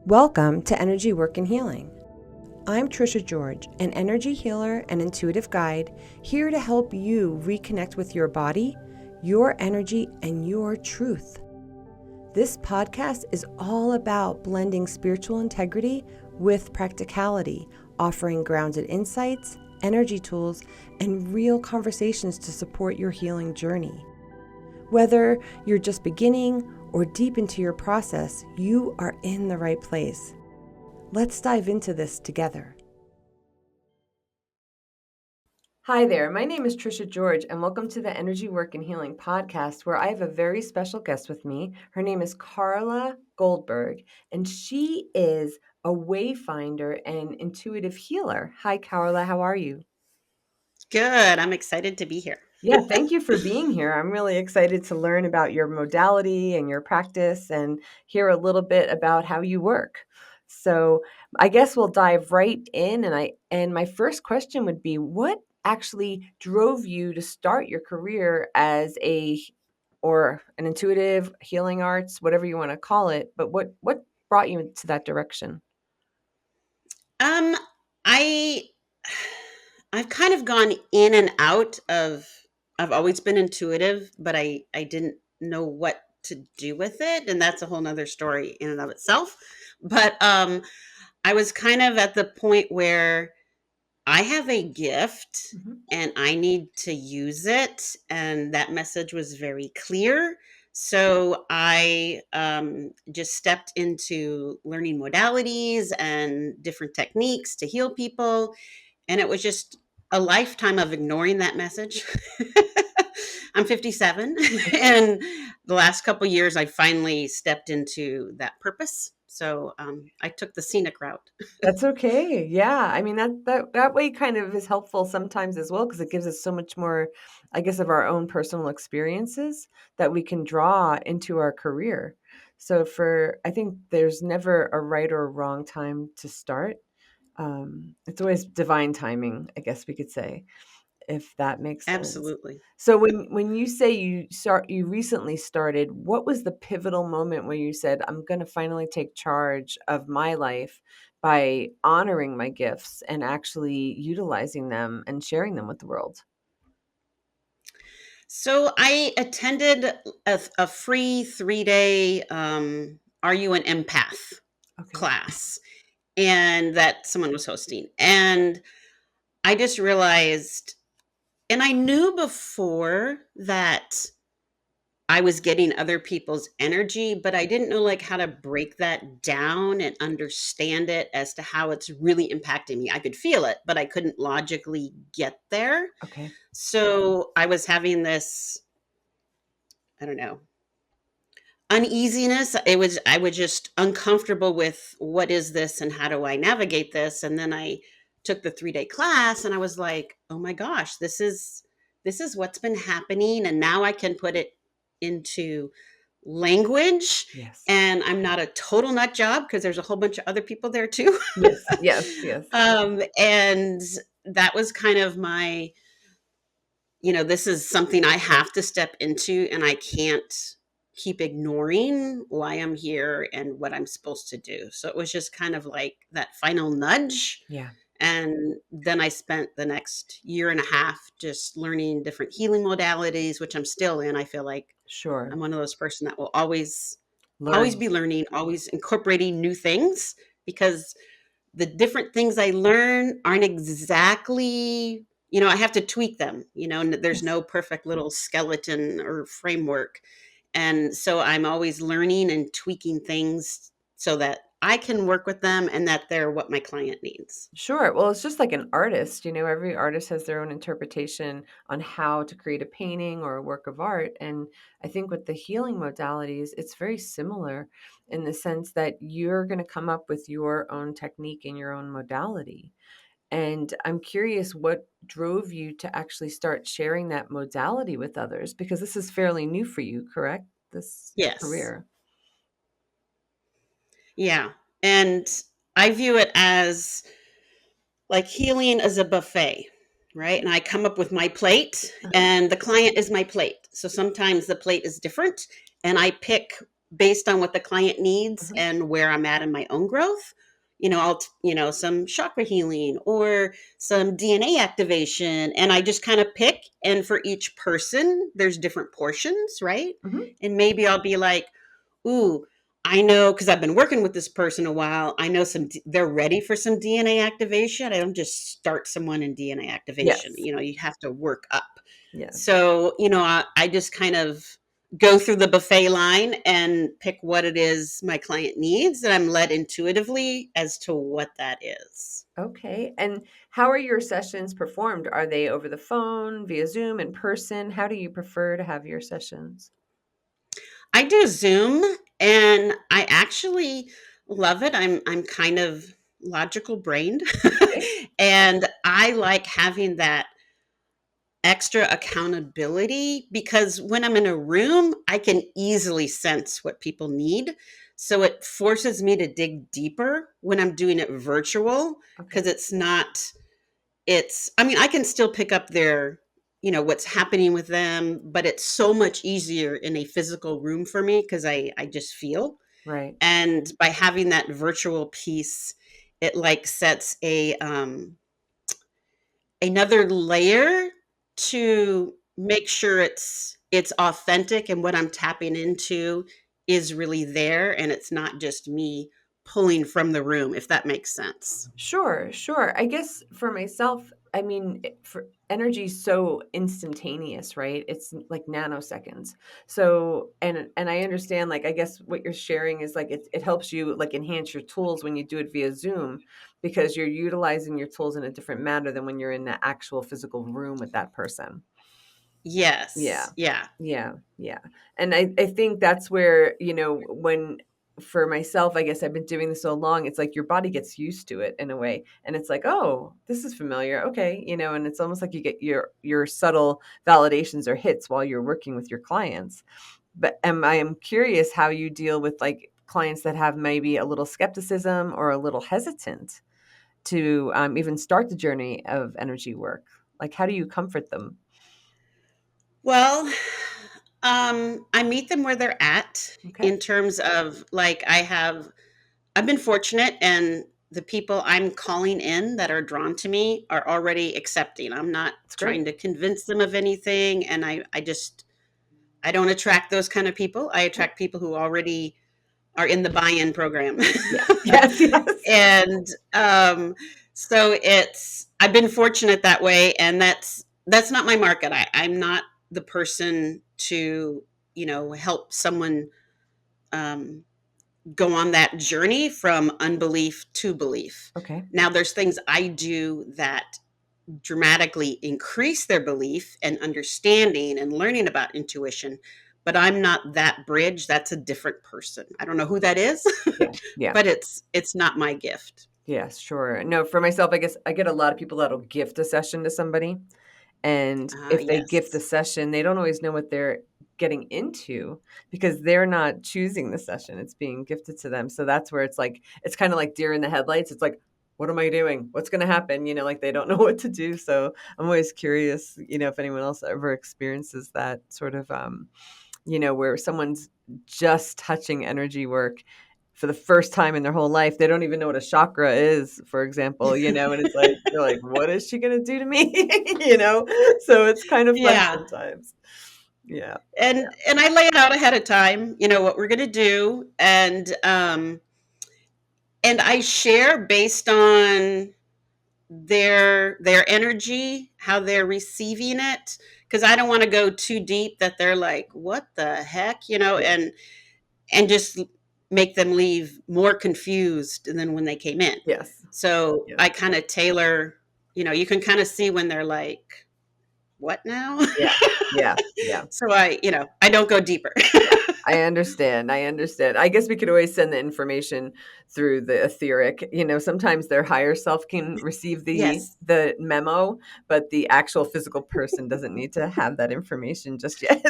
Welcome to Energy Work and Healing. I'm Tricia George, an energy healer and intuitive guide, here to help you reconnect with your body, your energy, and your truth. This podcast is all about blending spiritual integrity with practicality, offering grounded insights, energy tools, and real conversations to support your healing journey. Whether you're just beginning or deep into your process, you are in the right place. Let's dive into this together. Hi there, my name is Tricia George, and welcome to the Energy Work and Healing podcast, where I have a very special guest with me. Her name is Carla Goldberg, and she is a wayfinder and intuitive healer. Hi, Carla, how are you? Good. I'm excited to be here. Yeah, thank you for being here. I'm really excited to learn about your modality and your practice and hear a little bit about how you work. So, I guess we'll dive right in, and my first question would be, what actually drove you to start your career as an intuitive healing arts, whatever you want to call it, but what brought you into that direction? Um, I I've kind of gone in and out of I've always been intuitive, but I didn't know what to do with it, and that's a whole nother story in and of itself. But I was kind of at the point where I have a gift Mhm. and I need to use it. And that message was very clear. So I just stepped into learning modalities and different techniques to heal people. And it was just a lifetime of ignoring that message. I'm 57, and the last couple years, I finally stepped into that purpose. So I took the scenic route. That's okay. Yeah. I mean, that way kind of is helpful sometimes as well because it gives us so much more, I guess, of our own personal experiences that we can draw into our career. So I think there's never a right or a wrong time to start. It's always divine timing, I guess we could say, if that makes sense. Absolutely. So when you say you recently started, what was the pivotal moment where you said, I'm going to finally take charge of my life by honoring my gifts and actually utilizing them and sharing them with the world? So I attended a free 3 day Are You an Empath Okay. class, and that someone was hosting. And I just realized, and I knew before that I was getting other people's energy, but I didn't know like how to break that down and understand it as to how it's really impacting me. I could feel it, but I couldn't logically get there. Okay. So I was having this, I don't know, uneasiness. I was just uncomfortable with what is this and how do I navigate this. And then I took the 3 day class and I was like, oh my gosh, this is what's been happening. And now I can put it into language. Yes. And I'm not a total nut job because there's a whole bunch of other people there too. Yes. Yes. Yes. And that was kind of my, this is something I have to step into, and I can't keep ignoring why I'm here and what I'm supposed to do. So it was just kind of like that final nudge. Yeah. And then I spent the next year and a half just learning different healing modalities, which I'm still in. I feel like Sure. I'm one of those person that will always Learn. be learning, always incorporating new things, because the different things I learn aren't exactly, I have to tweak them, and there's Yes. no perfect little skeleton or framework. And so I'm always learning and tweaking things so that I can work with them and that they're what my client needs. Sure. Well, it's just like an artist, every artist has their own interpretation on how to create a painting or a work of art. And I think with the healing modalities, it's very similar in the sense that you're going to come up with your own technique and your own modality. And I'm curious what drove you to actually start sharing that modality with others because this is fairly new for you, correct? This Yes. career. Yeah. And I view it as like healing is a buffet, right? And I come up with my plate Uh-huh. and the client is my plate. So sometimes the plate is different and I pick based on what the client needs Mhm. and where I'm at in my own growth. Some chakra healing or some DNA activation. And I just kind of pick. And for each person, there's different portions, right? Mhm. And maybe I'll be like, ooh, I know because I've been working with this person a while. I know they're ready for some DNA activation. I don't just start someone in DNA activation. Yes. You have to work up. Yes. So, I just kind of go through the buffet line and pick what it is my client needs. And I'm led intuitively as to what that is. Okay. And how are your sessions performed? Are they over the phone, via Zoom, in person? How do you prefer to have your sessions? I do Zoom and I actually love it. I'm kind of logical brained Okay. and I like having that extra accountability because when I'm in a room, I can easily sense what people need. So it forces me to dig deeper when I'm doing it virtual Okay. because I mean, I can still pick up what's happening with them, but it's so much easier in a physical room for me because I just feel. Right. And by having that virtual piece, it like sets another layer to make sure it's authentic and what I'm tapping into is really there and it's not just me pulling from the room, if that makes sense. Sure, sure. I guess for myself, I mean, for energy is so instantaneous, right? It's like nanoseconds. So, and I understand, like, I guess what you're sharing is like it helps you like enhance your tools when you do it via Zoom because you're utilizing your tools in a different manner than when you're in the actual physical room with that person. Yeah. Yes. Yeah. Yeah. Yeah. And I think that's where, when for myself, I guess I've been doing this so long, it's like your body gets used to it in a way. And it's like, oh, this is familiar. Okay. And it's almost like you get your subtle validations or hits while you're working with your clients. But I am curious how you deal with like clients that have maybe a little skepticism or a little hesitant to even start the journey of energy work. Like, how do you comfort them? Well, I meet them where they're at Okay. in terms of like I've been fortunate and the people I'm calling in that are drawn to me are already accepting. I'm not It's great. trying to convince them of anything and I don't attract those kind of people. I Right. attract people who already are in the buy-in program. Yes, yes, yes. and so I've been fortunate that way and that's not my market. I'm not the person to help someone um, go on that journey from unbelief to belief. Okay, Now there's things I do that dramatically increase their belief and understanding and learning about intuition, but I'm not that bridge. That's a different person. I don't know who that is, yeah, yeah. but it's not my gift. Yes, sure. No, for myself, I guess I get a lot of people that'll gift a session to somebody, and if they gift the Yes. session, they don't always know what they're getting into because they're not choosing the session, it's being gifted to them, so that's where it's kinda like deer in the headlights, it's like, "What am I doing? What's gonna happen?" Like, they don't know what to do, so I'm always curious, if anyone else ever experiences that sort of, where someone's just touching energy work for the first time in their whole life. They don't even know what a chakra is, for example, and it's like, they're like, what is she going to do to me? So it's kind of fun Yeah. sometimes. Yeah. And I lay it out ahead of time, what we're going to do and I share based on their energy, how they're receiving it because I don't want to go too deep that they're like, what the heck, Yeah. and just make them leave more confused than when they came in. Yes. So Yes. I kind of tailor, you can kind of see when they're like, what now? Yeah. Yeah. Yeah. So I don't go deeper. Yeah. I understand. I understand. I guess we could always send the information through the etheric. Sometimes their higher self can receive the Yes. the memo, but the actual physical person doesn't need to have that information just yet.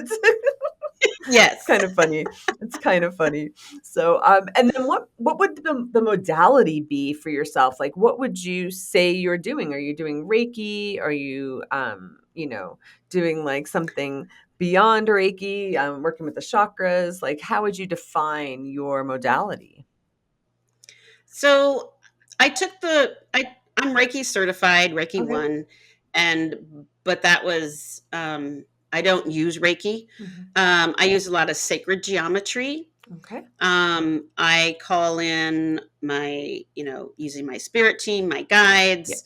It's Yes. kind of funny. It's kind of funny. So, and then what would the modality be for yourself? Like, what would you say you're doing? Are you doing Reiki? Are you, doing like something beyond Reiki, working with the chakras? Like, how would you define your modality? So I took I'm Reiki certified, Reiki Okay. 1, but that was, I don't use Reiki. Mhm. I use a lot of sacred geometry. Okay. I call in using my spirit team, my Yeah. guides,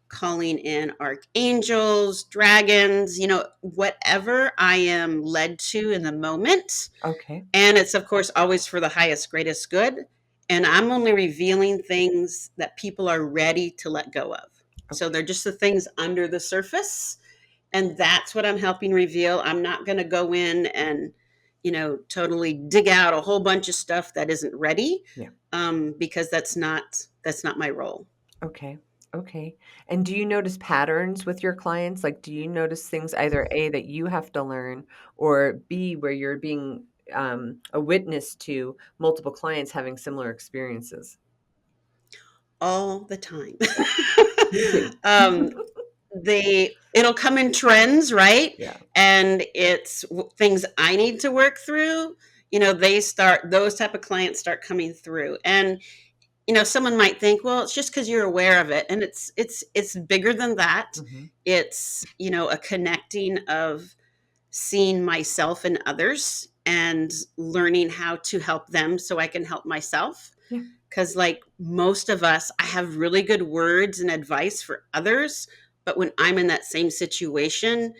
calling in archangels, dragons, whatever I am led to in the moment. Okay. And it's, of course, always for the highest, greatest good. And I'm only revealing things that people are ready to let go of. So Okay. they're just the things under the surface. And that's what I'm helping reveal. I'm not going to go in and, totally dig out a whole bunch of stuff that isn't ready, Yeah. because that's not my role. Okay. Okay. And do you notice patterns with your clients? Like, do you notice things either A, that you have to learn, or B, where you're being a witness to multiple clients having similar experiences? All the time. Me too. um, it'll come in trends, right? Yeah. And it's things I need to work through. Those type of clients start coming through, and someone might think, well, it's just because you're aware of it, and it's bigger than that. Hmm. It's a connecting of seeing myself and others and learning how to help them so I can help myself. Yeah. Because, like most of us, I have really good words and advice for others. But when I'm in that same situation,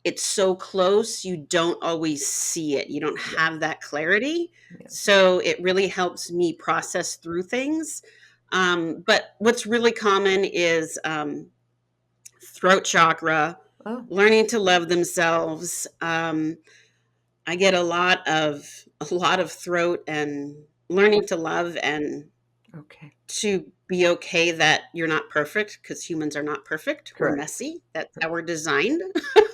it's so close, you don't always see it. You don't Yeah. have that clarity. Yeah. So it really helps me process through things. But what's really common is throat chakra, Oh, learning to love themselves. I get a lot of throat and learning to love and okay. to be okay that you're not perfect, because humans are not perfect. We're Correct. messy. That's how we're designed.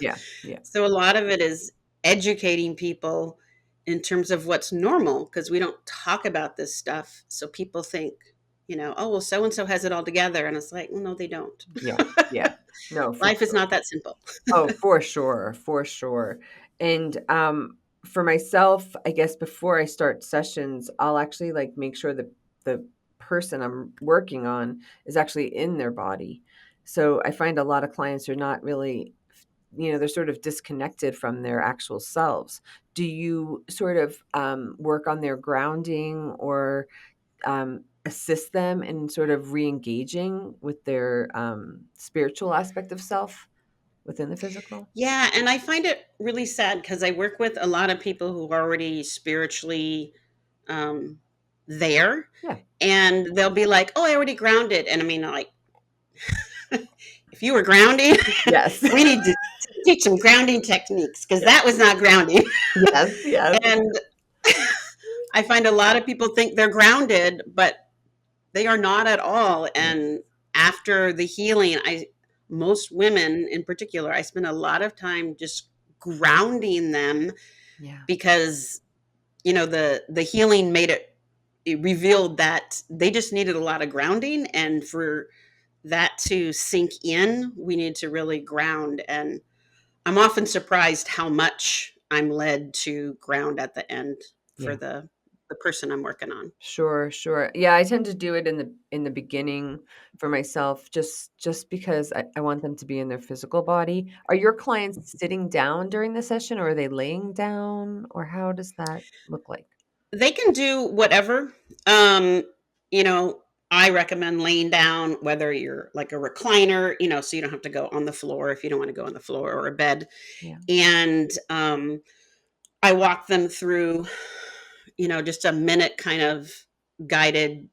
Yeah. Yeah. So a lot of it is educating people in terms of what's normal, because we don't talk about this stuff. So people think, oh, well, so and so has it all together. And it's like, well, no, they don't. Yeah. Yeah. No, for Life is sure. not that simple. Oh, for sure, for sure. And for myself, I guess before I start sessions, I'll actually like make sure that the person I'm working on is actually in their body. So I find a lot of clients are not really, they're sort of disconnected from their actual selves. Do you sort of work on their grounding or assist them in sort of re-engaging with their spiritual aspect of self within the physical? Yeah, and I find it really sad because I work with a lot of people who are already spiritually um, there, Yeah. and they'll be like, "Oh, I already grounded," and I mean, like, if you were grounding, Yes. we need to teach some grounding techniques, because that was not grounding. Yes, yes. And I find a lot of people think they're grounded, but they are not at all. Yeah. And after the healing, most women in particular, I spend a lot of time just grounding them, Yeah. because the healing it revealed that they just needed a lot of grounding, and for that to sink in, we need to really ground. And I'm often surprised how much I'm led to ground at the end for Yeah. the person I'm working on. Sure, sure. Yeah, I tend to do it in the beginning for myself just because I want them to be in their physical body. Are your clients sitting down during the session or are they laying down or how does that look like? They can do whatever. Um, you know, I recommend laying down, whether you're like a recliner, so you don't have to go on the floor if you don't want to go on the floor, or a bed. Yeah. And I walk them through, just a minute kind of guided,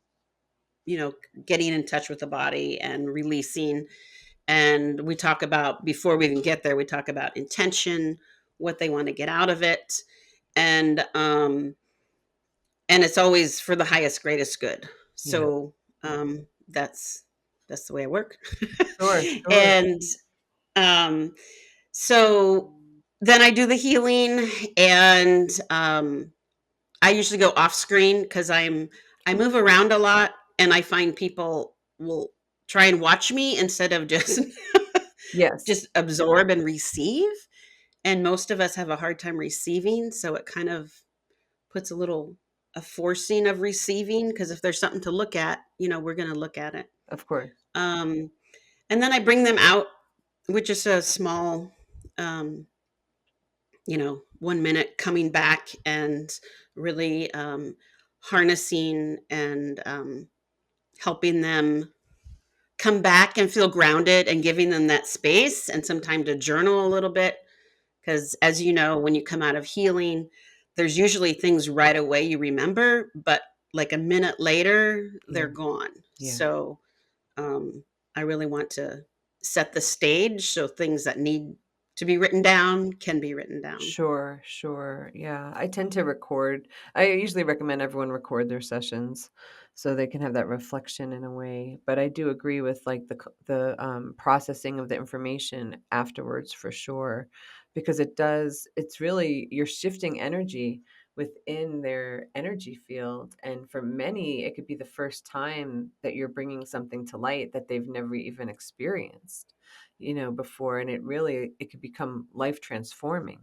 you know, getting in touch with the body and releasing. And we talk about, before we even get there, we talk about intention, what they want to get out of it. And it's always for the highest, greatest good. Yeah. So that's the way I work. Sure, sure. And um, so then I do the healing, and I usually go off screen because I move around a lot, and I find people will try and watch me instead of just Yes, just absorb and receive. And most of us have a hard time receiving, so it kind of puts a forcing of receiving, because if there's something to look at, we're going to look at it. of course. Um, and then I bring them out with just a small, 1 minute coming back and really harnessing and helping them come back and feel grounded, and giving them that space and some time to journal a little bit. Because, as you know, when you come out of healing, there's usually things right away you remember, but like a minute later, they're Yeah, gone. yeah. So um, I really want to set the stage so things that need to be written down can be written down. Sure, sure. Yeah. I tend to record. I usually recommend everyone record their sessions so they can have that reflection in a way. But I do agree with like the processing of the information afterwards for sure, because it's really, you're shifting energy within their energy field. And for many, it could be the first time that you're bringing something to light that they've never even experienced, before. And it could become life transforming.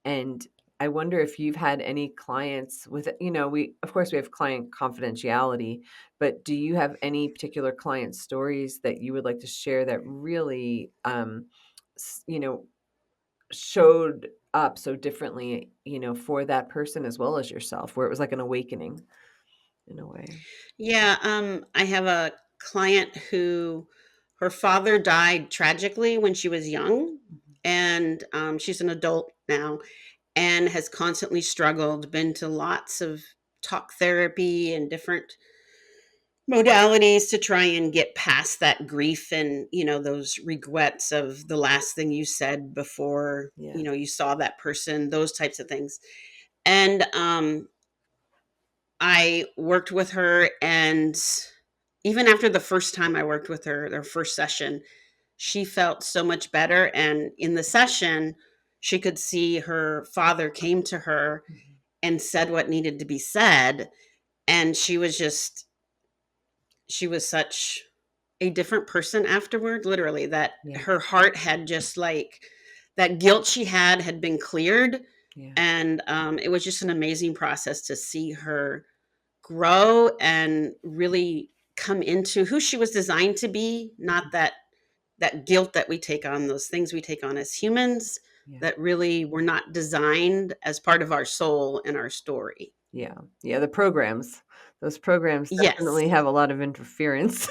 And I wonder if you've had any clients with, of course we have client confidentiality, but do you have any particular client stories that you would like to share that really, s- you know, showed up so differently, for that person as well as yourself, where it was like an awakening in a way? Yeah, I have a client who her father died tragically when she was young, Mhm. and she's an adult now and has constantly struggled, been to lots of talk therapy and different modalities to try and get past that grief and, those regrets of the last thing you said before, Yeah. you saw that person, those types of things. And I worked with her, and even after the first time I worked with her, their first session, she felt so much better. And in the session, she could see her father came to her Mhm. and said what needed to be said. And she was such a different person afterward, literally, that Yeah. her heart had just like that guilt she had been cleared. Yeah. And it was just an amazing process to see her grow and really come into who she was designed to be, not Mhm. that guilt that we take on, those things we take on as humans Yeah. that really were not designed as part of our soul and our story. Yeah. Yeah. Those programs Yes. definitely have a lot of interference.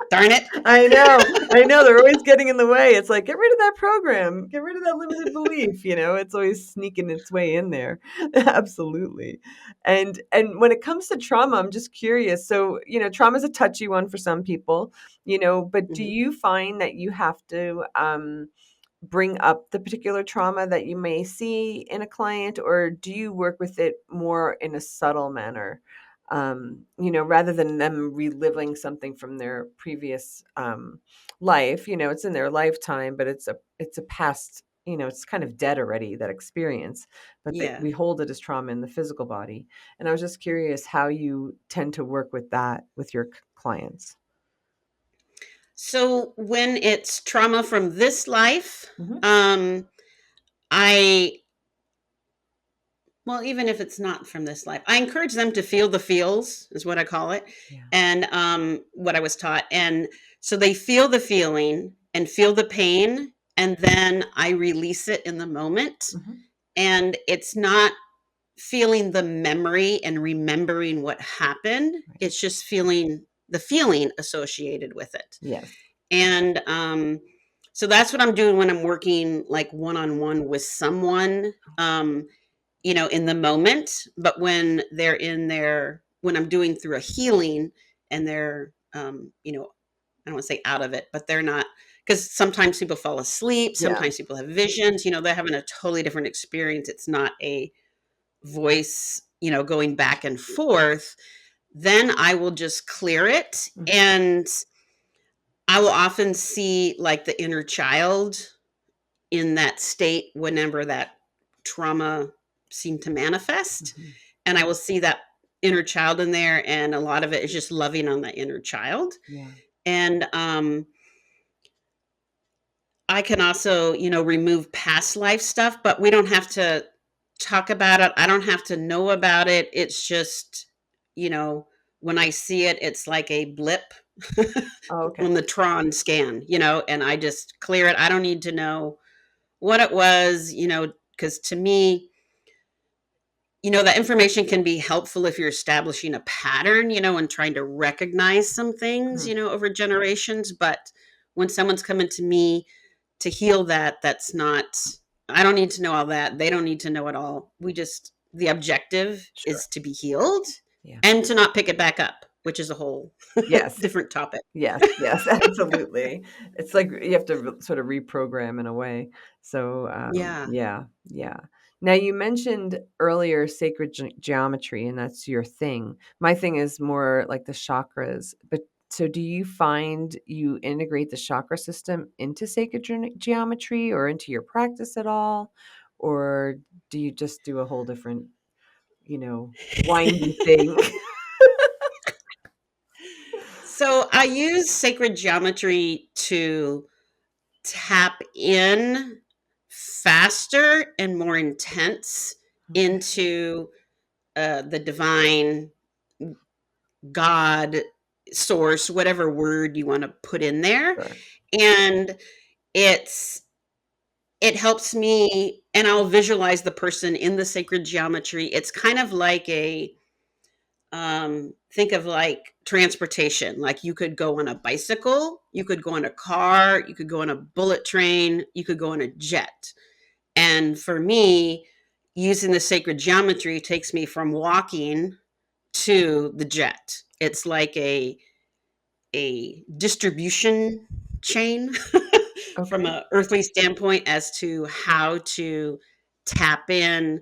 Darn it. I know, they're always getting in the way. It's like, get rid of that program, get rid of that limited belief, it's always sneaking its way in there. Absolutely. And when it comes to trauma, I'm just curious. So, trauma is a touchy one for some people, but do Mhm. you find that you have to bring up the particular trauma that you may see in a client, or do you work with it more in a subtle manner, rather than them reliving something from their previous life? It's in their lifetime, but it's a past, it's kind of dead already, that experience, but Yeah. we hold it as trauma in the physical body. And I was just curious how you tend to work with that with your clients. So when it's trauma from this life, Hmm. um, I, well, even if it's not from this life, I encourage them to feel the feels, is what I call it, Yeah. and what I was taught. And so they feel the feeling and feel the pain, and then I release it in the moment. Hmm. And it's not feeling the memory and remembering what happened, Right. it's just feeling the feeling associated with it. Yes. And so that's what I'm doing when I'm working like one on one with someone, in the moment. But when they're when I'm doing through a healing and they're, I don't want to say out of it, but they're not, because sometimes people fall asleep, Yeah. sometimes people have visions, they're having a totally different experience. It's not a voice, going back and forth. Then I will just clear it. Mhm. And I will often see like the inner child in that state whenever that trauma seemed to manifest. Mm-hmm. And I will see that inner child in there. And a lot of it is just loving on that inner child. Yeah. And I can also, remove past life stuff, but we don't have to talk about it. I don't have to know about it. It's just, you know, when I see it, it's like a blip Oh, okay. on the Tron scan, and I just clear it. I don't need to know what it was, because to me, that information can be helpful if you're establishing a pattern, and trying to recognize some things, Mhm. over generations. But when someone's coming to me to heal that, that's not, I don't need to know all that. They don't need to know it all. The objective Sure. is to be healed Yeah. and to not pick it back up, which is a whole Yes. different topic. Yes, yes, absolutely. It's like you have to sort of reprogram in a way. So, Yeah. yeah, yeah. Now you mentioned earlier sacred geometry, and that's your thing. My thing is more like the chakras. But so, do you find you integrate the chakra system into sacred geometry or into your practice at all, or do you just do a whole different, windy thing? So I use sacred geometry to tap in faster and more intense Okay, into the divine, God, source, whatever word you want to put in there. sure. And it's it helps me, and I'll visualize the person in the sacred geometry. It's kind of like a think of like transportation. Like you could go on a bicycle, you could go in a car, you could go on a bullet train, you could go on a jet. And for me, using the sacred geometry takes me from walking to the jet. It's like a distribution chain from Okay. a earthly standpoint as to how to tap in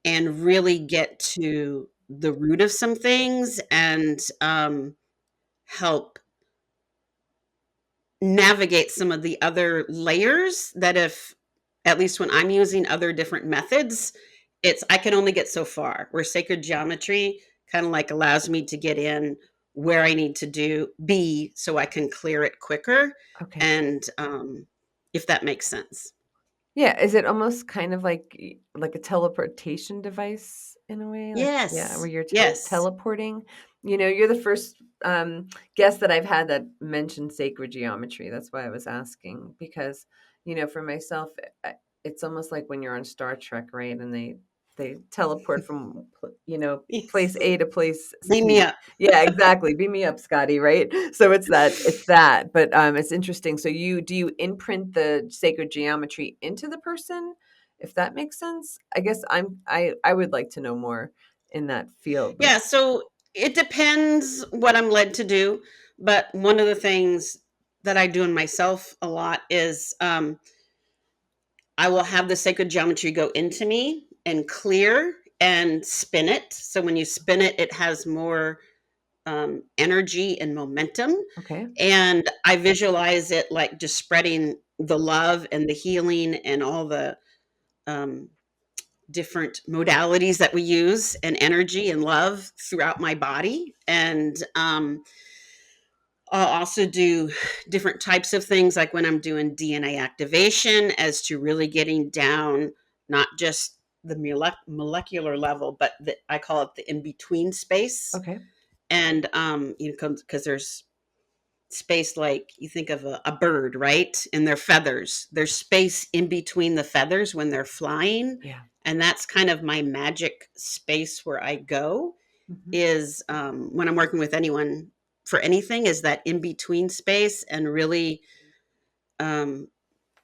and really get to the root of some things and help navigate some of the other layers that, if at least when I'm using other different methods, it's I can only get so far, where sacred geometry kind of like allows me to get in where I need to be so I can clear it quicker. Okay. And if that makes sense. Yeah, is it almost kind of like a teleportation device in a way? Like, yeah, where Yes. you're Yes. teleporting? You're the first guest that I've had that mentioned sacred geometry. That's why I was asking because, for myself, it's almost like when you're on Star Trek, right? And they teleport from, place Yes. A to place Beam me C. up. Yeah, exactly. Beam me up, Scotty, right? So it's that. But it's interesting. So do you imprint the sacred geometry into the person, if that makes sense? I guess I would like to know more in that field. Like, Yeah, so it depends what I'm led to do, but one of the things that I do in myself a lot is I will have the sacred geometry go into me and clear and spin it. So when you spin it, it has more energy and momentum. okay, And I visualize it like just spreading the love and the healing and all the um, different modalities that we use and energy and love throughout my body. And I'll also do different types of things like when I'm doing DNA activation, as to really getting down not just the molecular level, but I call it the in between space. okay, And because there's space, like you think of a bird, right? And their feathers. There's space in between the feathers when they're flying. yeah, And that's kind of my magic space where I go, hmm, is when I'm working with anyone for anything, is that in between space, and really um,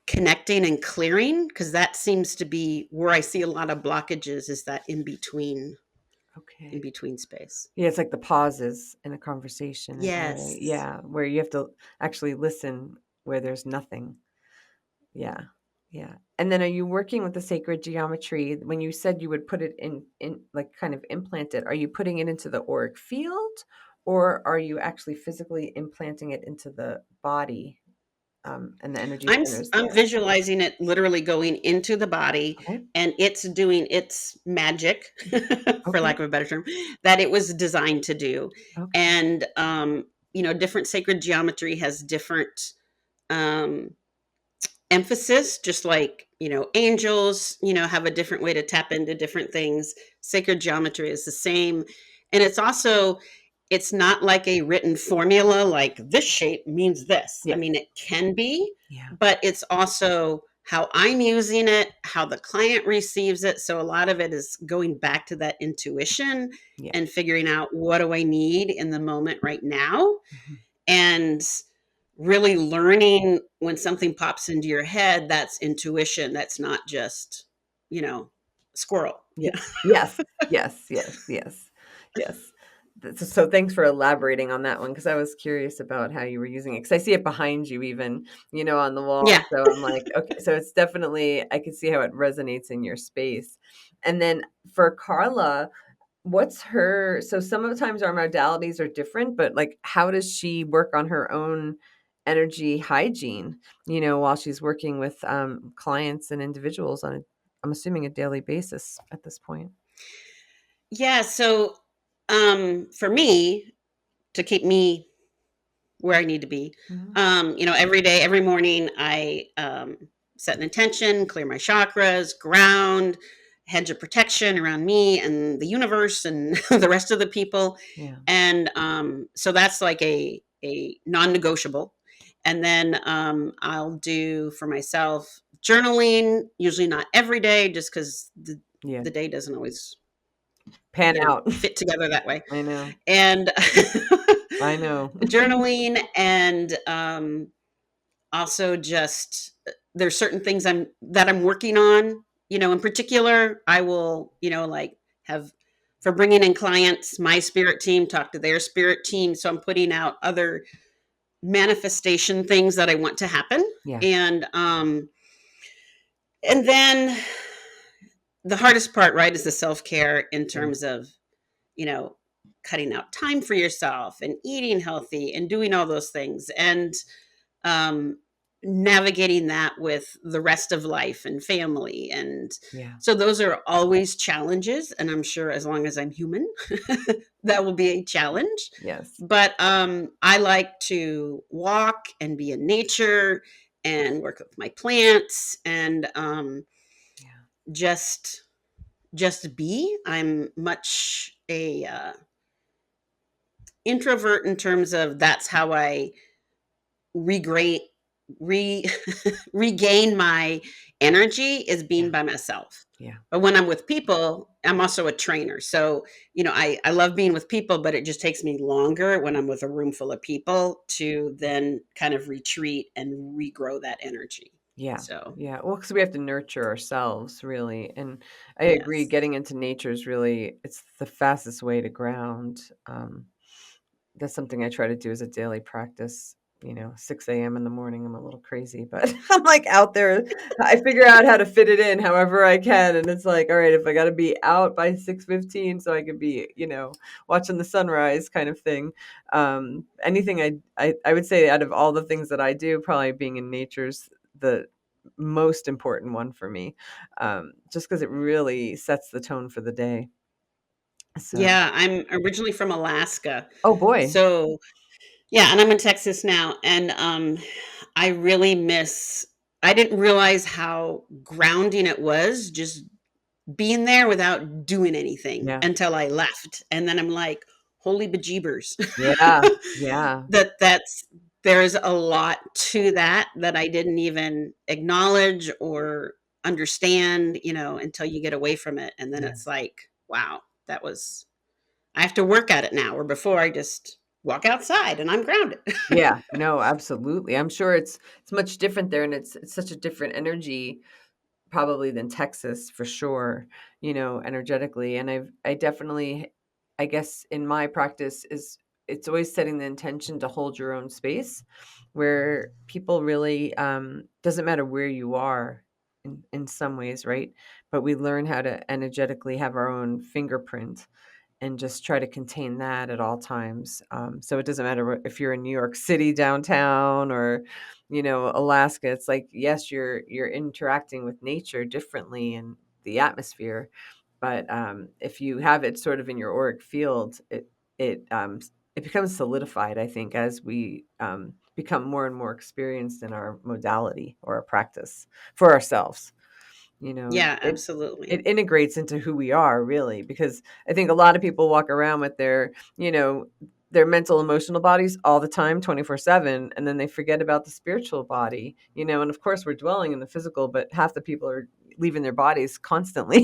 connecting and clearing, because that seems to be where I see a lot of blockages, is that in okay. between space. Yeah, it's like the pauses in a conversation in a way. Yes. Yeah, where you have to actually listen where there's nothing. Yeah. Yeah. And then are you working with the sacred geometry when you said you would put it in like kind of implant it? Are you putting it into the auric field or are you actually physically implanting it into the body? and the energy I'm centers I'm there. visualizing it literally going into the body, Okay. and it's doing its magic, for Okay. lack of a better term, that it was designed to do. Okay. And different sacred geometry has different um emphasis, just like angels have a different way to tap into different things. Sacred geometry is the same. And it's not like a written formula, like this shape means this. I Yeah. mean, it can be, Yeah. but it's also how I'm using it, how the client receives it. So a lot of it is going back to that intuition Yeah. and figuring out, what do I need in the moment right now? Mhm. And really learning, when something pops into your head, that's intuition. That's not just, you know, squirrel. Yeah. Yes. Yes. Yes. Yes. Yes. So thanks for elaborating on that one, because I was curious about how you were using it, because I see it behind you even, on the wall. Yeah. So I'm like, okay, so it's definitely, I can see how it resonates in your space. And then for Carla, what's her, so sometimes our modalities are different, but like, how does she work on her own energy hygiene, while she's working with clients and individuals on I'm assuming a daily basis at this point? Yeah. So for me, to keep me where I need to be, Mhm. every day, every morning, I set an intention, clear my chakras, ground, hedge of protection around me and the universe and the rest of the people. Yeah. And so that's like a non-negotiable. And then I'll do for myself journaling, usually not every day, just because Yeah. the day doesn't always Pan out. fit together that way. I know. And I know. journaling, and also just there's certain things I'm working on. In particular, I will, like, have, for bringing in clients, my spirit team talk to their spirit team. So I'm putting out other manifestation things that I want to happen. Yeah. And then the hardest part, right, is the self-care, in Yeah. terms of, you know, cutting out time for yourself and eating healthy and doing all those things, and um, navigating that with the rest of life and family. And Yeah. so those are always challenges. And I'm sure, as long as I'm human, that will be a challenge. Yes. But I like to walk and be in nature and work with my plants, and Yeah. just be. I'm much a introvert, in terms of, that's how I regain re regain my energy, is Yeah. being by myself. Yeah. But when I'm with people, I'm also a trainer. So, I love being with people, but it just takes me longer when I'm with a room full of people to then kind of retreat and regrow that energy. Yeah. So, Yeah. Well, because we have to nurture ourselves, really. And I agree, yes. getting into nature is really, it's the fastest way to ground. That's something I try to do as a daily practice. 6 a.m. in the morning, I'm a little crazy, but I'm like out there. I figure out how to fit it in however I can. And it's like, all right, if I got to be out by 6:15 so I could be, watching the sunrise kind of thing. Anything I would say, out of all the things that I do, probably being in nature's the most important one for me, just because it really sets the tone for the day. So, Yeah, I'm originally from Alaska. oh boy. So, yeah, and I'm in Texas now, and I really miss. I didn't realize how grounding it was, just being there without doing anything, Yeah. until I left, and then I'm like, "Holy bejeebers!" Yeah. Yeah. That's there's a lot to that that I didn't even acknowledge or understand, until you get away from it, and then Yeah. it's like, wow, that was. I have to work at it now, where before I just walk outside and I'm grounded. Yeah, no, absolutely. I'm sure it's much different there, and it's such a different energy probably than Texas for sure, energetically. And I definitely, I guess in my practice, is it's always setting the intention to hold your own space, where people really, doesn't matter where you are in some ways, right? But we learn how to energetically have our own fingerprint, and just try to contain that at all times. So it doesn't matter if you're in New York City downtown or, Alaska. It's like, yes, you're interacting with nature differently and the atmosphere, but if you have it sort of in your auric field, it um, it becomes solidified, I think, as we become more and more experienced in our modality or our practice for ourselves. Yeah, It absolutely. it integrates into who we are, really, because I think a lot of people walk around with their mental, emotional bodies all the time, 24/7, and then they forget about the spiritual body, and of course we're dwelling in the physical, but half the people are leaving their bodies constantly,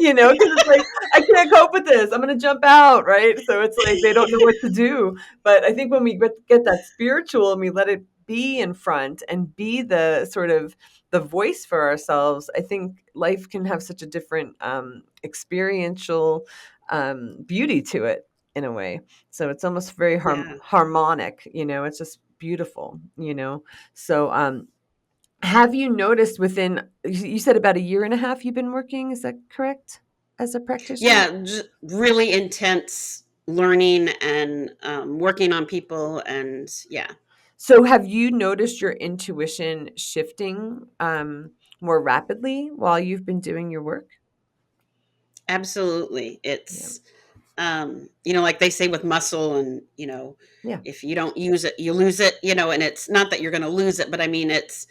because it's like, I can't cope with this. I'm going to jump out, right? So it's like they don't know what to do. But I think when we get that spiritual and we let it be in front and be the sort of the voice for ourselves, I think life can have such a different experiential beauty to it in a way. So it's almost very Yeah. harmonic, it's just beautiful, So have you noticed within, you said about a year and a half you've been working, is that correct, as a practitioner? Yeah, really intense learning and working on people. And yeah, So have you noticed your intuition shifting more rapidly while you've been doing your work? absolutely. Yeah. It's, like they say with muscle, and, Yeah. if you don't use it, you lose it, and it's not that you're going to lose it, but I mean, it's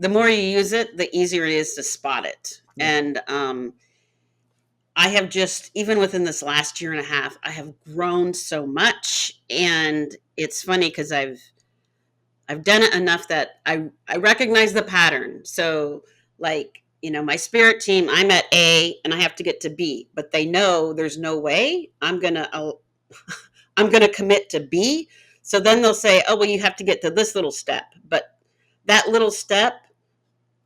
the more you use it, the easier it is to spot it. Yeah. And I have just, even within this last year and a half, I have grown so much. And it's funny because I've done it enough that I recognize the pattern. So, like, my spirit team, I'm at A and I have to get to B, but they know there's no way I'm gonna commit to B. So then they'll say, "Oh, well, you have to get to this little step." But that little step,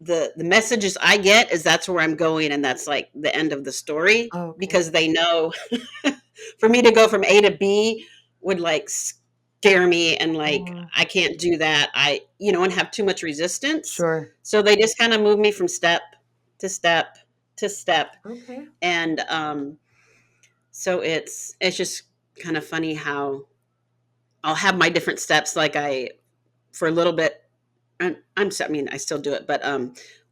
the messages I get is that's where I'm going, and that's like the end of the story, Okay. because they know for me to go from A to B would like scare me, and like Oh, I can't do that. And have too much resistance. sure. So they just kind of move me from step to step to step. Okay. And so it's just kind of funny how I'll have my different steps. Like I for a little bit, I mean, I still do it, but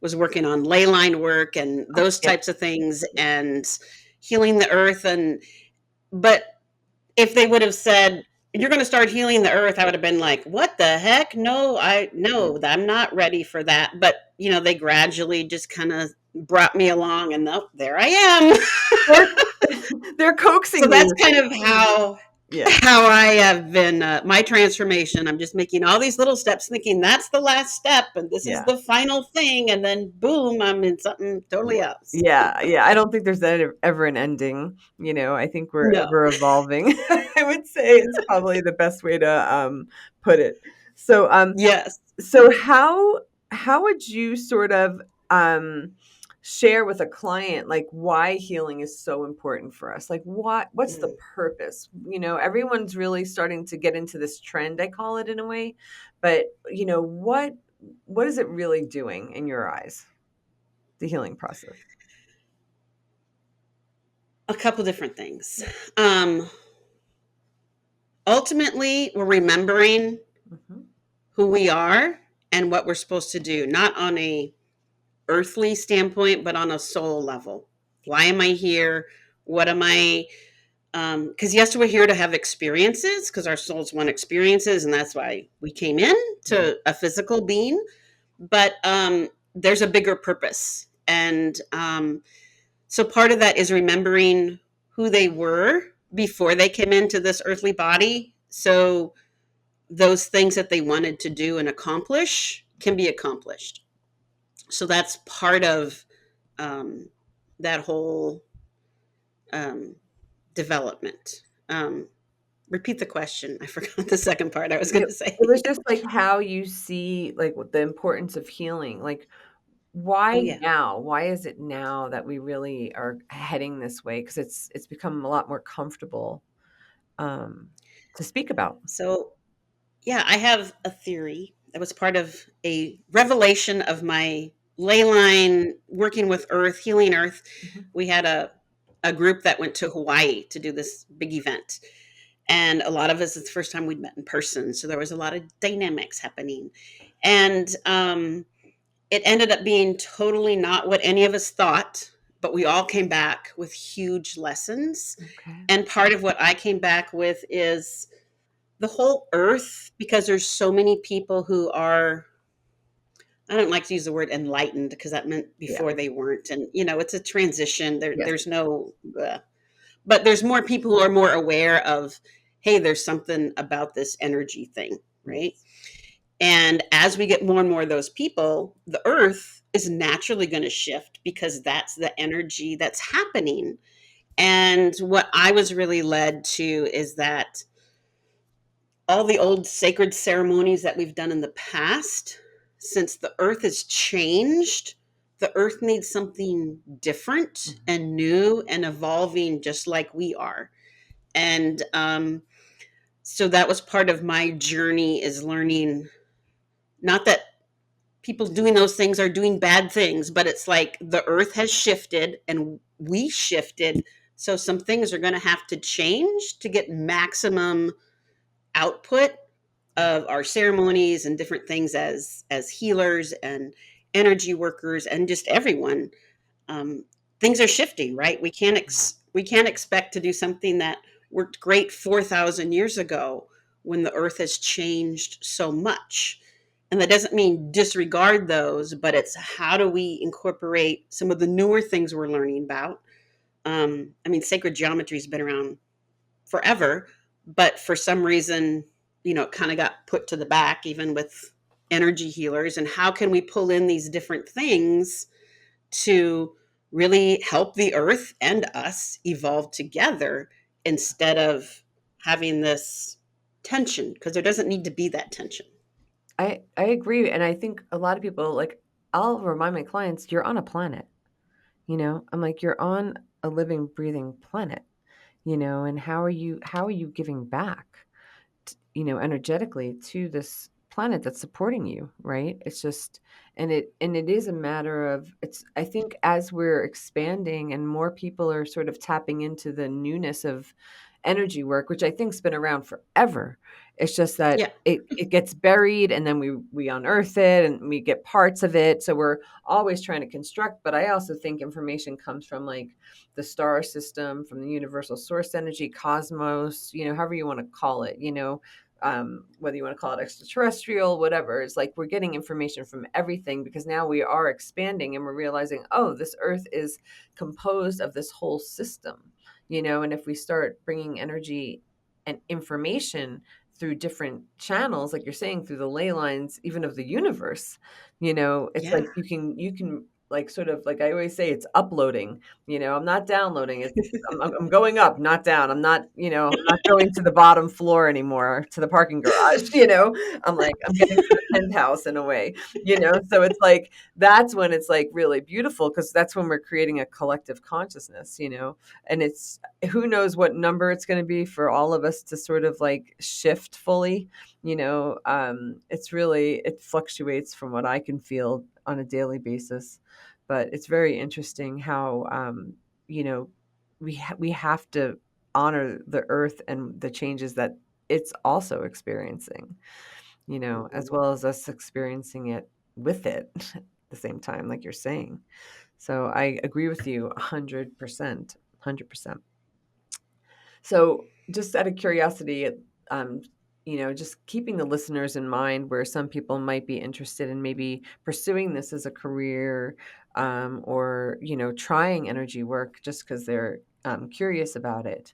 was working on ley line work and Oh, those yeah. types of things, and healing the earth. And but if they would have said, "You're going to start healing the earth," I would have been like, "What the heck? No, Yeah. no, I'm not ready for that." But they gradually just kind of brought me along, and oh, there I am. They're they're So coaxing that's you. kind of Yeah. how I have been, my transformation. I'm just making all these little steps, thinking that's the last step, and this is Yeah. the final thing, and then boom, I'm in something totally Yeah. else. Yeah, yeah, I don't think there's ever an ending, I think we're No. ever evolving. I would say it's probably the best way to, put it. So, Yes. how would you sort of, share with a client, like, why healing is so important for us? Like, what's the Mm. purpose? Everyone's really starting to get into this trend, I call it, in a way, but, what is it really doing in your eyes, the healing process? A couple different things. Yeah. Ultimately, we're remembering Mhm. who we are and what we're supposed to do, not on a earthly standpoint, but on a soul level. Why am I here? What am I? Because yes, we're here to have experiences, because our souls want experiences, and that's why we came in Yeah. to a physical being. But there's a bigger purpose, and so part of that is remembering who they were before they came into this earthly body. So those things that they wanted to do and accomplish can be accomplished. So that's part of um, that whole um, development. Repeat the question. I forgot the second part I was going It to it say. was just, like, how you see, like, what the importance of healing, like, Oh, why yeah. now? Why is it now that we really are heading this way? Because it's become a lot more comfortable, um, to speak about. So, yeah, I have a theory that was part of a revelation of my ley line, working with earth, healing earth. Mhm. We had a group that went to Hawaii to do this big event. And a lot of us, it's the first time we'd met in person. So there was a lot of dynamics happening. And it ended up being totally not what any of us thought, but we all came back with huge lessons. Okay. And part of what I came back with is the whole earth, because there's so many people who are, I don't like to use the word enlightened because that meant Yeah. before they weren't. And, you know, it's a transition. Yes. There's no, but there's more people who are more aware of, hey, there's something about this energy thing, right? Yes. And as we get more and more of those people, the earth is naturally going to shift because that's the energy that's happening. And what I was really led to is that all the old sacred ceremonies that we've done in the past, since the earth has changed, the earth needs something different Mhm. and new and evolving just like we are. And so that was part of my journey, is learning, not that people doing those things are doing bad things, but it's like the earth has shifted and we shifted. So some things are going to have to change to get maximum output of our ceremonies and different things as healers and energy workers and just everyone. um, Things are shifting, right? We can't expect to do something that worked great 4,000 years ago when the earth has changed so much. And that doesn't mean disregard those, but it's how do we incorporate some of the newer things we're learning about. I mean, sacred geometry has been around forever, but for some reason, you know, it kind of got put to the back, even with energy healers. And how can we pull in these different things to really help the earth and us evolve together instead of having this tension? Because there doesn't need to be that tension. I agree, and I think a lot of people, like, I'll remind my clients, "You're on a planet," you know? I'm like, "You're on a living, breathing planet," you know, and how are you giving back, you know, energetically to this planet that's supporting you, right? It's just, and it is a matter of, it's, I think as we're expanding and more people are sort of tapping into the newness of energy work, which I think's been around forever. It's just that Yeah. it gets buried and then we unearth it and we get parts of it. So we're always trying to construct, but I also think information comes from like the star system, from the universal source energy, cosmos, you know, however you want to call it, you know, whether you want to call it extraterrestrial, whatever. It's like we're getting information from everything because now we are expanding and we're realizing, oh, this earth is composed of this whole system, you know, and if we start bringing energy and information through different channels, like you're saying, through the ley lines, even of the universe, you know, it's Yeah. like you can like sort of like I always say, it's uploading, you know, I'm not downloading. I'm going up, not down. I'm not, you know, I'm not going to the bottom floor anymore, to the parking garage, you know. I'm like, I'm getting to the penthouse in a way, you know. So it's like that's when it's like really beautiful because that's when we're creating a collective consciousness, you know. And it's who knows what number it's going to be for all of us to sort of like shift fully, you know. It's really, it fluctuates from what I can feel on a daily basis, but it's very interesting how you know, we have to honor the earth and the changes that it's also experiencing, you know, as Mhm. well as us experiencing it with it at the same time, like you're saying. So I agree with you 100%. 100%. So, just out of curiosity, um, you know, just keeping the listeners in mind where some people might be interested in maybe pursuing this as a career, or, you know, trying energy work just because they're curious about it.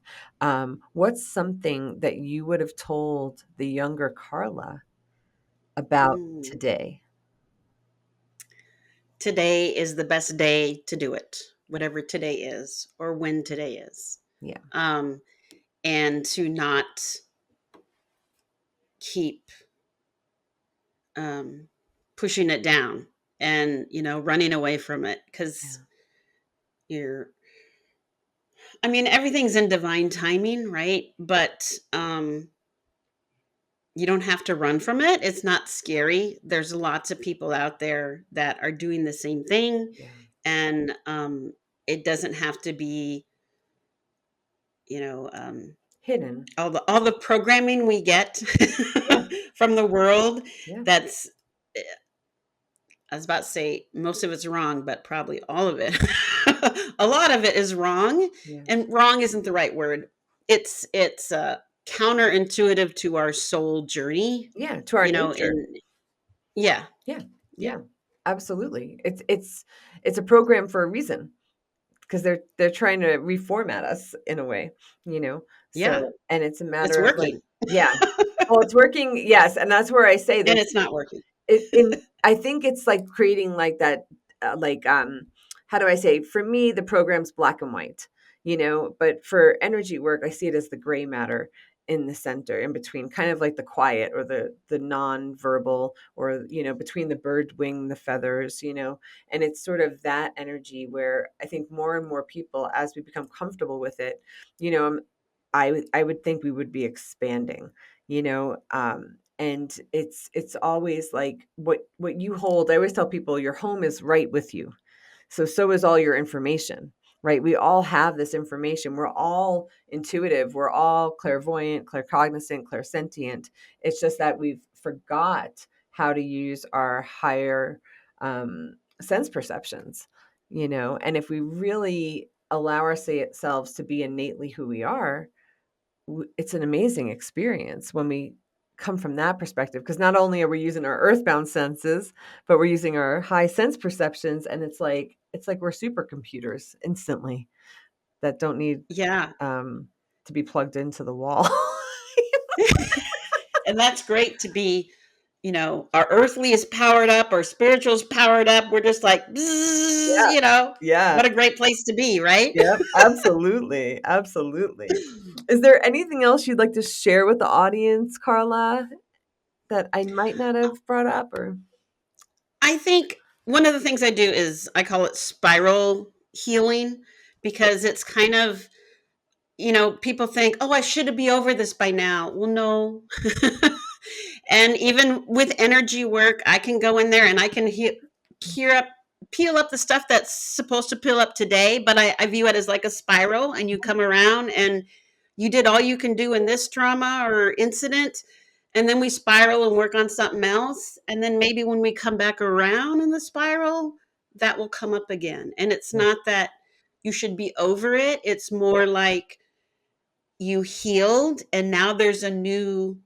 What's something that you would have told the younger Carla about Mm. today? Today is the best day to do it, whatever today is or when today is. Yeah. Um, and to not keep um, pushing it down and, you know, running away from it, because Yeah. you're, I mean, everything's in divine timing, right? But you don't have to run from it. It's not scary. There's lots of people out there that are doing the same thing. Yeah. And it doesn't have to be you know, Hidden. all the programming we get Yeah. from the world. Yeah. That's I was about to say most of it's wrong, but probably all of it. A lot of it is wrong, Yeah. and wrong isn't the right word. It's counterintuitive to our soul journey. Yeah. To our nature. In yeah, Yeah. yeah, Yeah. Absolutely. It's a program for a reason, because they're trying to reformat us in a way, you know. yeah. So, and it's a It's matter of like, working, yeah. Well, it's working, yes, and that's where I say and this. it's not working. I think it's like creating like that, how do I say? For me, the program's black and white, but for energy work, I see it as the gray matter in the center, in between, kind of like the quiet or the non-verbal, or between the bird wing, the feathers, and it's sort of that energy where I think more and more people, as we become comfortable with it, you know, I would think we would be expanding, and it's always like what you hold. I always tell people your home is right with you, so is all your information, right? We all have this information. We're all intuitive, we're all clairvoyant, claircognizant, clairsentient. It's just that we've forgot how to use our higher sense perceptions, and if we really allow ourselves to be innately who we are, it's an amazing experience when we come from that perspective, because not only are we using our earthbound senses, but we're using our high sense perceptions, and it's like we're supercomputers instantly that don't need Yeah, um, to be plugged into the wall. and that's great to be. Our earthly is powered up, our spiritual is powered up. We're just like, bzzz, Yeah, yeah, what a great place to be, right? yep, absolutely, absolutely. Is there anything else you'd like to share with the audience, Carla, that I might not have brought up? Or I think one of the things I do is I call it spiral healing, because it's kind of, people think, oh, I should be over this by now. Well, no. And even with energy work, I can go in there and I can hear up, peel up the stuff that's supposed to peel up today, but I view it as like a spiral, and you come around and you did all you can do in this trauma or incident, and then we spiral and work on something else, and then maybe when we come back around in the spiral, that will come up again. And it's yeah, not that you should be over it, it's more like you healed and now there's a new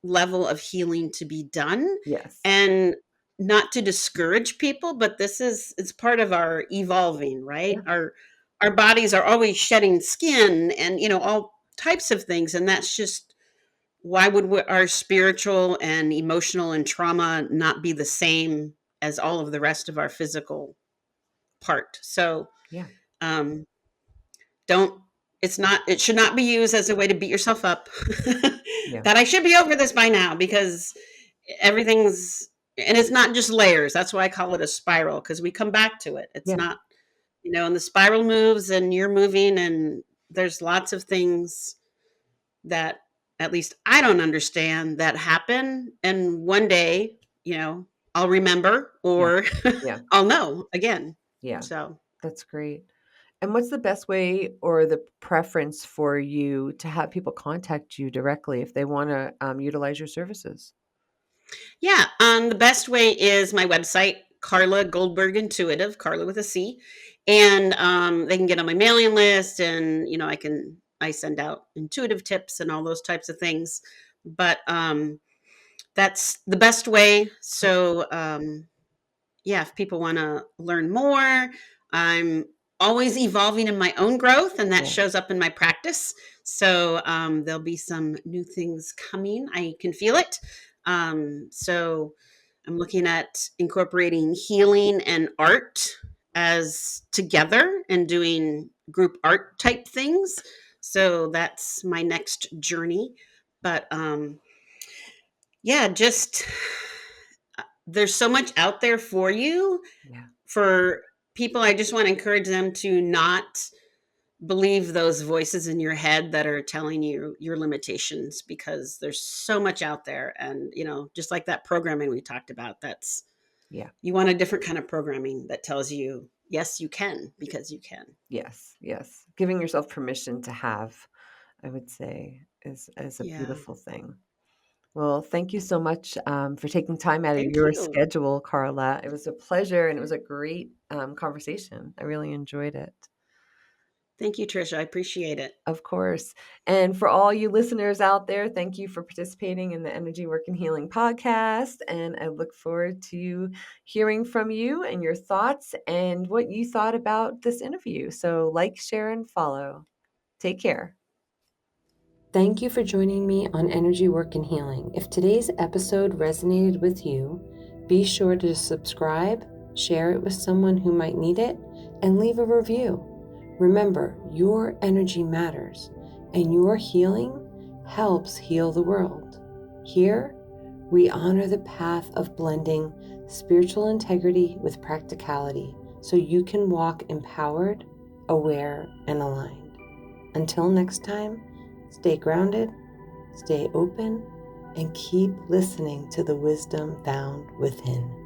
level of healing to be done. yes, And not to discourage people, but this is it's part of our evolving, right? yeah, Our bodies are always shedding skin and all types of things, and that's just why would our spiritual and emotional and trauma not be the same as all of the rest of our physical part? So yeah, um don't it should not be used as a way to beat yourself up yeah, that I should be over this by now, because everything's and it's not just layers. That's why I call it a spiral, because we come back to it. It's yeah, not, and the spiral moves and you're moving, and there's lots of things that at least I don't understand that happen. And one day, I'll remember, yeah, or yeah, I'll know again. yeah. So That's great. And what's the best way or the preference for you to have people contact you directly if they want to utilize your services? yeah, the best way is my website, Carla Goldberg Intuitive, Carla with a C, and they can get on my mailing list, and I send out intuitive tips and all those types of things. But that's the best way. So yeah, if people want to learn more, I'm always evolving in my own growth, and that Yeah, shows up in my practice. So there'll be some new things coming. I can feel it. So I'm looking at incorporating healing and art as together and doing group art type things. So that's my next journey. But yeah, just there's so much out there for you. yeah, For people, I just want to encourage them to not believe those voices in your head that are telling you your limitations, because there's so much out there. And just like that programming we talked about, that's yeah. you want a different kind of programming that tells you yes you can, because you can. Yes, yes. Giving yourself permission to have. I would say, is a Yeah. beautiful thing. Well, thank you so much for taking time out of Thank your you. schedule, Carla. It was a pleasure and it was a great conversation. I really enjoyed it. Thank you, Tricia. I appreciate it. Of course. And for all you listeners out there, thank you for participating in the Energy Work and Healing podcast. And I look forward to hearing from you and your thoughts and what you thought about this interview. So like, share, and follow. Take care. Thank you for joining me on Energy Work and Healing. If today's episode resonated with you, be sure to subscribe, share it with someone who might need it, and leave a review. Remember, your energy matters, and your healing helps heal the world. Here, we honor the path of blending spiritual integrity with practicality so you can walk empowered, aware, and aligned. Until next time, stay grounded, stay open, and keep listening to the wisdom found within.